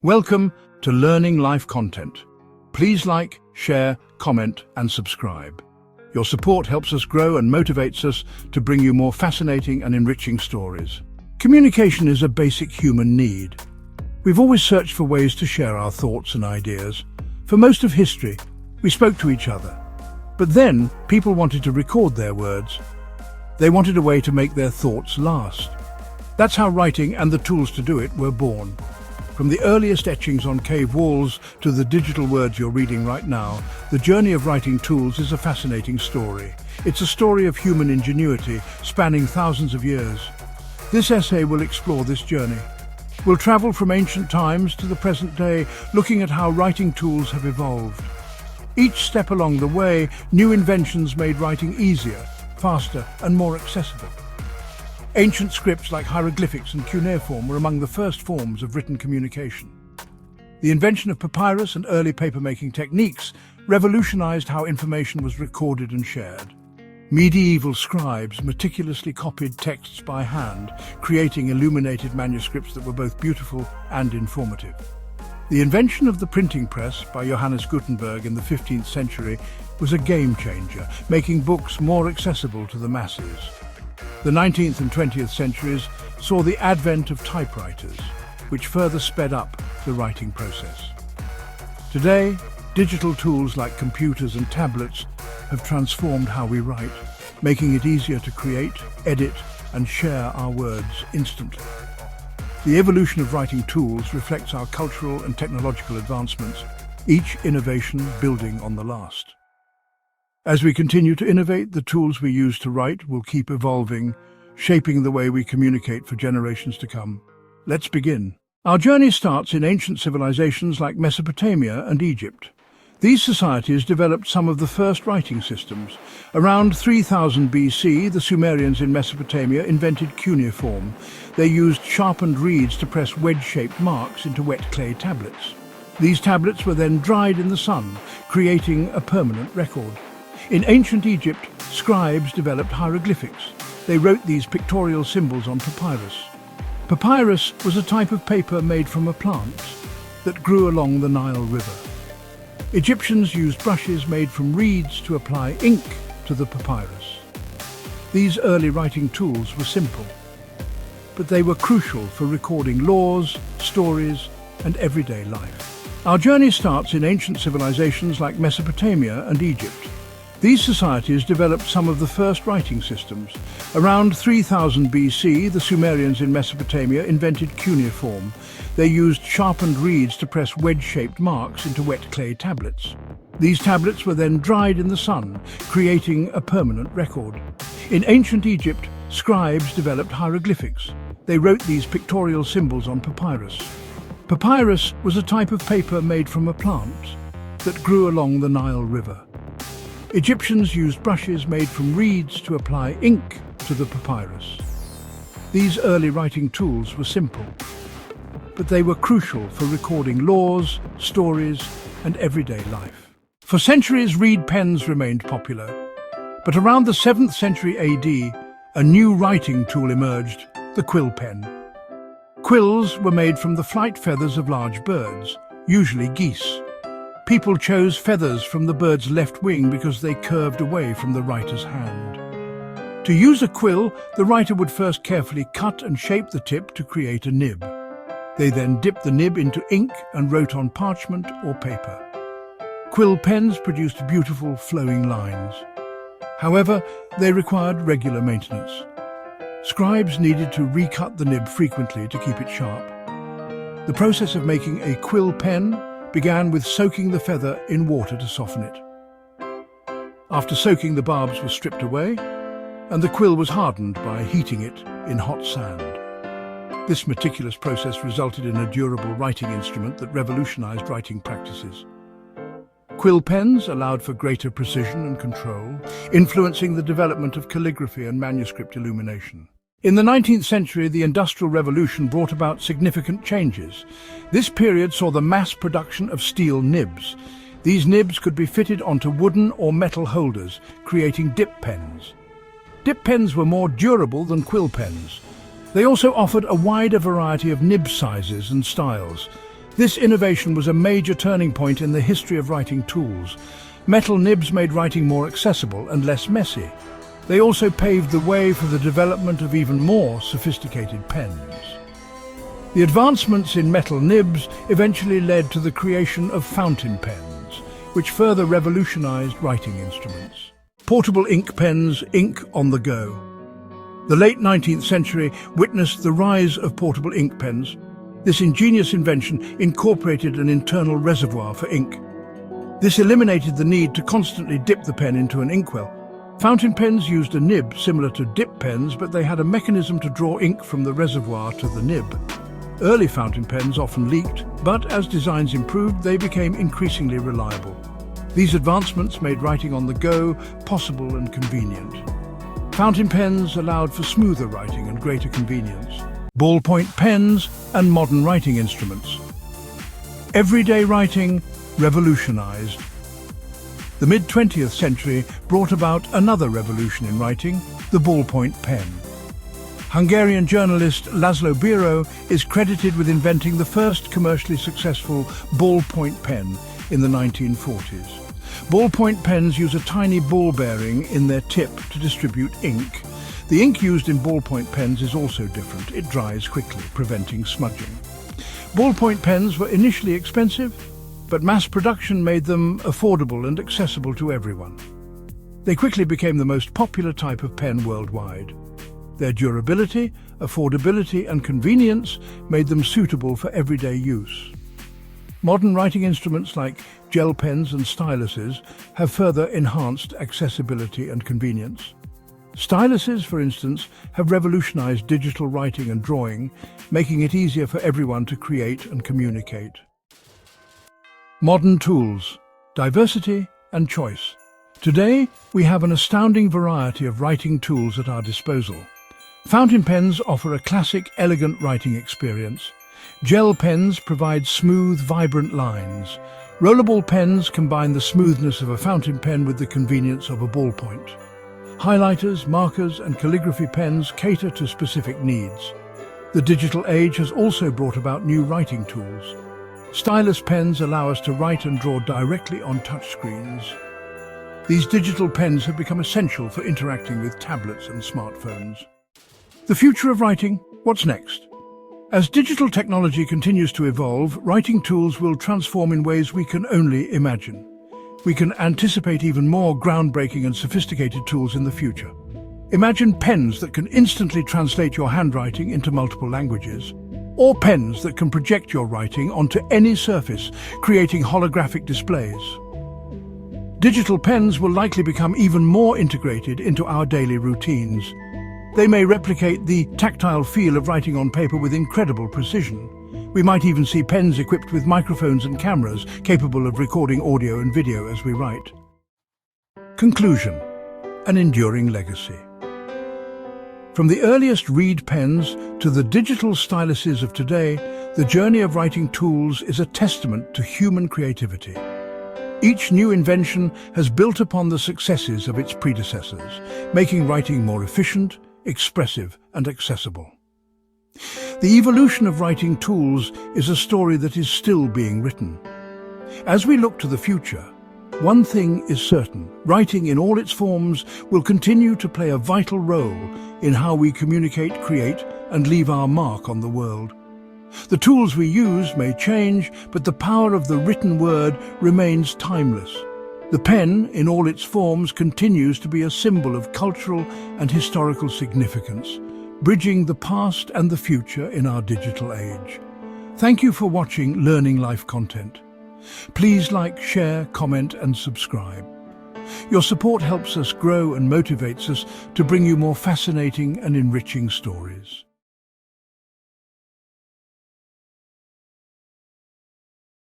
Welcome to Learning Life Content. Please like, share, comment, and subscribe. Your support helps us grow and motivates us to bring you more fascinating and enriching stories. Communication is a basic human need. We've always searched for ways to share our thoughts and ideas. For most of history, we spoke to each other. But then, people wanted to record their words. They wanted a way to make their thoughts last. That's how writing and the tools to do it were born. From the earliest etchings on cave walls to the digital words you're reading right now, the journey of writing tools is a fascinating story. It's a story of human ingenuity spanning thousands of years. This essay will explore this journey. We'll travel from ancient times to the present day, looking at how writing tools have evolved. Each step along the way, new inventions made writing easier, faster, and more accessible. Ancient scripts like hieroglyphics and cuneiform were among the first forms of written communication. The invention of papyrus and early papermaking techniques revolutionized how information was recorded and shared. Medieval scribes meticulously copied texts by hand, creating illuminated manuscripts that were both beautiful and informative. The invention of the printing press by Johannes Gutenberg in the 15th century was a game changer, making books more accessible to the masses. The 19th and 20th centuries saw the advent of typewriters, which further sped up the writing process. Today, digital tools like computers and tablets have transformed how we write, making it easier to create, edit, and share our words instantly. The evolution of writing tools reflects our cultural and technological advancements, each innovation building on the last. As we continue to innovate, the tools we use to write will keep evolving, shaping the way we communicate for generations to come. Let's begin. Our journey starts in ancient civilizations like Mesopotamia and Egypt. These societies developed some of the first writing systems. Around 3000 BC, the Sumerians in Mesopotamia invented cuneiform. They used sharpened reeds to press wedge-shaped marks into wet clay tablets. These tablets were then dried in the sun, creating a permanent record. In ancient Egypt, scribes developed hieroglyphics. They wrote these pictorial symbols on papyrus. Papyrus was a type of paper made from a plant that grew along the Nile River. Egyptians used brushes made from reeds to apply ink to the papyrus. These early writing tools were simple, but they were crucial for recording laws, stories, and everyday life. Our journey starts in ancient civilizations like Mesopotamia and Egypt. These societies developed some of the first writing systems. Around 3000 BC, the Sumerians in Mesopotamia invented cuneiform. They used sharpened reeds to press wedge-shaped marks into wet clay tablets. These tablets were then dried in the sun, creating a permanent record. In ancient Egypt, scribes developed hieroglyphics. They wrote these pictorial symbols on papyrus. Papyrus was a type of paper made from a plant that grew along the Nile River. Egyptians used brushes made from reeds to apply ink to the papyrus. These early writing tools were simple, but they were crucial for recording laws, stories, and everyday life. For centuries, reed pens remained popular, but around the 7th century AD, a new writing tool emerged, the quill pen. Quills were made from the flight feathers of large birds, usually geese. People chose feathers from the bird's left wing because they curved away from the writer's hand. To use a quill, the writer would first carefully cut and shape the tip to create a nib. They then dipped the nib into ink and wrote on parchment or paper. Quill pens produced beautiful, flowing lines. However, they required regular maintenance. Scribes needed to recut the nib frequently to keep it sharp. The process of making a quill pen began with soaking the feather in water to soften it. After soaking, the barbs were stripped away, and the quill was hardened by heating it in hot sand. This meticulous process resulted in a durable writing instrument that revolutionized writing practices. Quill pens allowed for greater precision and control, influencing the development of calligraphy and manuscript illumination. In the 19th century, the Industrial Revolution brought about significant changes. This period saw the mass production of steel nibs. These nibs could be fitted onto wooden or metal holders, creating dip pens. Dip pens were more durable than quill pens. They also offered a wider variety of nib sizes and styles. This innovation was a major turning point in the history of writing tools. Metal nibs made writing more accessible and less messy. They also paved the way for the development of even more sophisticated pens. The advancements in metal nibs eventually led to the creation of fountain pens, which further revolutionized writing instruments. Portable ink pens, ink on the go. The late 19th century witnessed the rise of portable ink pens. This ingenious invention incorporated an internal reservoir for ink. This eliminated the need to constantly dip the pen into an inkwell. Fountain pens used a nib similar to dip pens, but they had a mechanism to draw ink from the reservoir to the nib. Early fountain pens often leaked, but as designs improved, they became increasingly reliable. These advancements made writing on the go possible and convenient. Fountain pens allowed for smoother writing and greater convenience. Ballpoint pens and modern writing instruments. Everyday writing revolutionized. The mid-20th century brought about another revolution in writing, the ballpoint pen. Hungarian journalist Laszlo Biro is credited with inventing the first commercially successful ballpoint pen in the 1940s. Ballpoint pens use a tiny ball bearing in their tip to distribute ink. The ink used in ballpoint pens is also different. It dries quickly, preventing smudging. Ballpoint pens were initially expensive, but mass production made them affordable and accessible to everyone. They quickly became the most popular type of pen worldwide. Their durability, affordability, and convenience made them suitable for everyday use. Modern writing instruments like gel pens and styluses have further enhanced accessibility and convenience. Styluses, for instance, have revolutionized digital writing and drawing, making it easier for everyone to create and communicate. Modern tools, diversity and choice. Today, we have an astounding variety of writing tools at our disposal. Fountain pens offer a classic, elegant writing experience. Gel pens provide smooth, vibrant lines. Rollable pens combine the smoothness of a fountain pen with the convenience of a ballpoint. Highlighters, markers, and calligraphy pens cater to specific needs. The digital age has also brought about new writing tools. Stylus pens allow us to write and draw directly on touchscreens. These digital pens have become essential for interacting with tablets and smartphones. The future of writing, what's next? As digital technology continues to evolve, writing tools will transform in ways we can only imagine. We can anticipate even more groundbreaking and sophisticated tools in the future. Imagine pens that can instantly translate your handwriting into multiple languages, or pens that can project your writing onto any surface, creating holographic displays. Digital pens will likely become even more integrated into our daily routines. They may replicate the tactile feel of writing on paper with incredible precision. We might even see pens equipped with microphones and cameras capable of recording audio and video as we write. Conclusion: an enduring legacy. From the earliest reed pens to the digital styluses of today, the journey of writing tools is a testament to human creativity. Each new invention has built upon the successes of its predecessors, making writing more efficient, expressive, and accessible. The evolution of writing tools is a story that is still being written. As we look to the future, one thing is certain: writing in all its forms will continue to play a vital role in how we communicate, create, and leave our mark on the world. The tools we use may change, but the power of the written word remains timeless. The pen, in all its forms, continues to be a symbol of cultural and historical significance, bridging the past and the future in our digital age. Thank you for watching Learning Life content. Please like, share, comment, and subscribe. Your support helps us grow and motivates us to bring you more fascinating and enriching stories.